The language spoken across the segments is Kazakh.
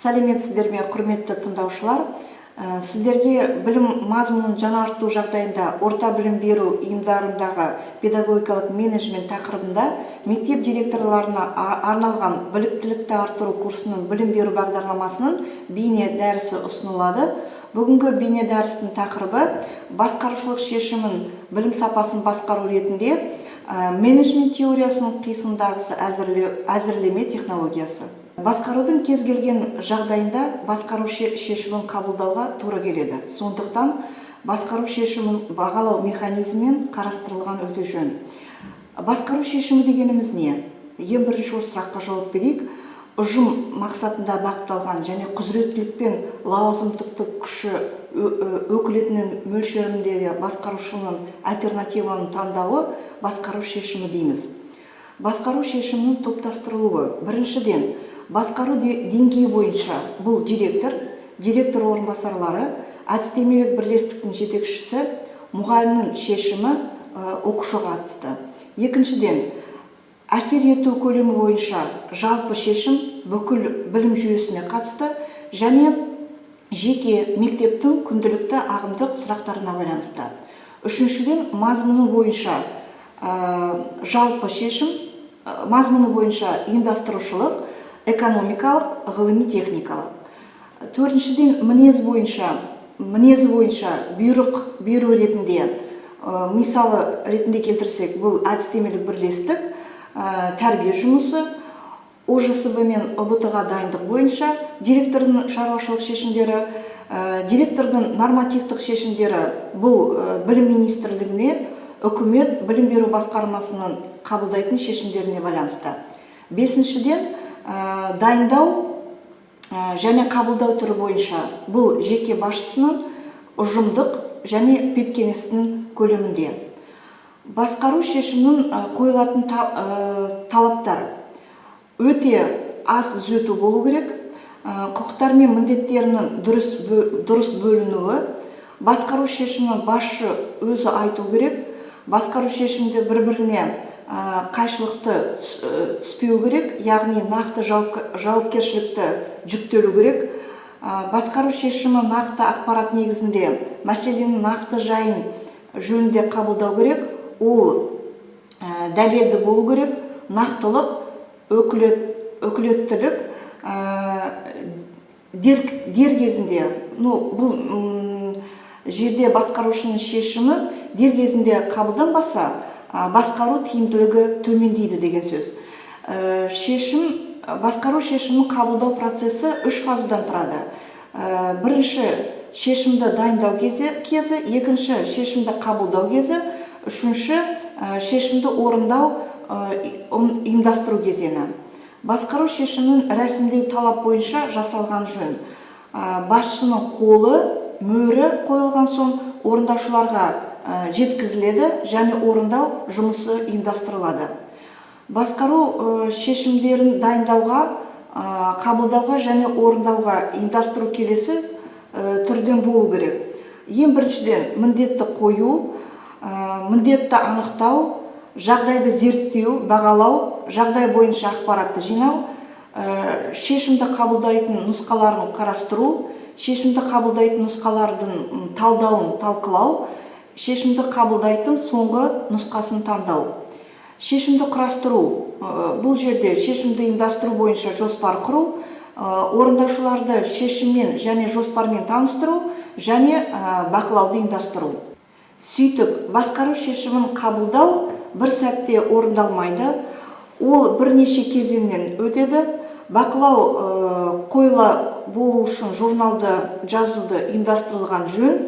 Сәлеметсіздер ме, құрметті тыңдаушылар. Сіздерге білім мазмұнын жаңарту жағдайында орта білім беру ұйымдарындағы педагогикалық менеджмент тақырыбында мектеп директорларына арналған біліктілікті арттыру курсының білім беру бағдарламасының бейне дәрісі ұсынылады. Бүгінгі бейне дәрістің тақырыбы басқарушылық шешімін білім сапасын басқару ретінде менеджмент теориясының қисындағысы әзірлеме технологиясы. Басқарудың кез келген жағдайында басқару шешімін қабылдауға тура келеді. Сондықтан басқару шешімін бағалау механизмімен қарастырылған өте жөн. Басқару шешімі дегеніміз не? Ең бірінші осы сұраққа жауап берейік. Ұжым мақсатында бағытталған және құзыреттілікпен лауазымдықты күші өкілетінің мөлшеріндегі басқарушының альтернативаның таңдауы басқару шешімі дейміз. Басқару шешімінің топтастырылуы. Біріншіден, басқару деңгейі бойынша бұл директор орынбасарлары, әдістемелік бірлестіктің жетекшісі, мұғалімнің шешімі оқушыға қатысты. Екіншіден, әсер ету көлемі бойынша жалпы шешім бүкіл білім жүйесіне қатысты және жеке мектептің күнделікті ағымдық сұрақтарына байланысты. Үшіншіден, мазмұны бойынша жалпы шешім, мазмұны бойынша ұйымдастырушылық, экономикалық, ғылыми техникалық. Төртіншіден, мінез бойынша бұйрық беру ретінде, мысалы ретінде келтірсек, бұл әдістемелік бірлестік, тәрбие жұмысы, ОЖСБ мен ОБТ-ға дайындық бойынша директордың шаруашылық шешімдері, директордың нормативтік шешімдері, бұл білім министрлігіне, үкімет білім беру басқармасының қабылдайтын шешімдеріне байланысты. Бесіншіден, дайындау және қабылдау түрі бойынша бұл жеке басшысының ұжымдық және педкеңестің көлемінде. Басқару шешімінің қойылатын талаптар өте аз түзету болу керек, құқықтар мен міндеттерінің дұрыс бөлінуі, басқару шешімінің басшы өзі айту керек, басқару шешімді бір-біріне қайшылықты түспеу керек, яғни нақты жауапкершілікті жүктелу керек. Басқару шешімі нақты ақпарат негізінде мәселенің нақты жайын жөнінде қабылдау керек, ол дәлелді болу керек, нақтылық, өкілеттілік дер кезінде, бұл жерде басқарушының шешімі дер кезінде қабылданбаса, басқару тиімділігі төмендейді деген сөз. Басқару шешімін қабылдау процесі 3 фазадан тұрады. Бірінші шешімді дайындау кезі, екінші шешімді қабылдау кезі, үшінші шешімді орындау ұйымдастыру кезеңі. Басқару шешімін рәсімдеу талап бойынша жасалған жөн. Басшының қолы, мөрі қойылған соң орындаушыларға жеткізіледі және орындау жұмысы ұйымдастырылады. Басқару шешімдерін дайындауға, қабылдауға және орындауға ұйымдастыру келесі түрден болу керек. Ең біріншіден, міндетті қою, міндетті анықтау, жағдайды зерттеу, бағалау, жағдай бойынша ақпаратты жинау, шешімді қабылдайтын нұсқаларын қарастыру, шешімді қабылдайтын нұсқалардың талдауын талқылау, шешімді қабылдайтын соңғы нұсқасын таңдау. Шешімді құрастыру, бұл жерде шешімді ұйымдастыру бойынша жоспар құру, орындаушыларды шешіммен және жоспармен таныстыру және бақылауды ұйымдастыру. Сөйтіп, басқару шешімін қабылдау бір сәтте орындалмайды, ол бірнеше кезеңнен өтеді. Бақылау қойыла болу үшін журналды жазуды ұйымдастырылған жөн.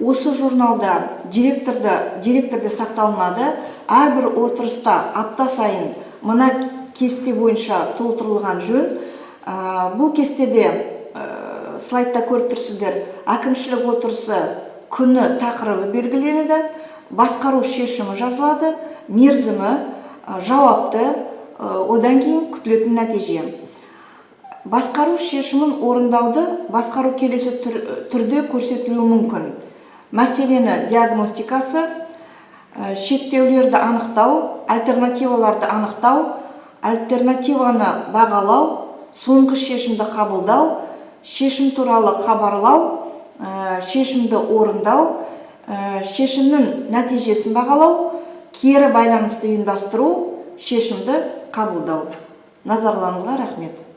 Осы журналда директорда сақталынады. Әрбір отырыста апта сайын мына кесте бойынша толтырылған жөн. Бұл кестеде слайдта көріп тұрсыздар, әкімшілік отырысы күні тақырыбы белгіленеді, басқару шешімі жазылады, мерзімі, жауапты, одан кейін күтілетін нәтиже. Басқару шешімін орындауды басқару келесі түрде көрсетілуі мүмкін. Мәселені диагностикасы, шектеулерді анықтау, альтернативаларды анықтау, альтернативаны бағалау, соңғы шешімді қабылдау, шешім туралы хабарлау, шешімді орындау, шешімнің нәтижесін бағалау, кері байланысты ұйымдастыру, шешімді қабылдау. Назарларыңызға рахмет.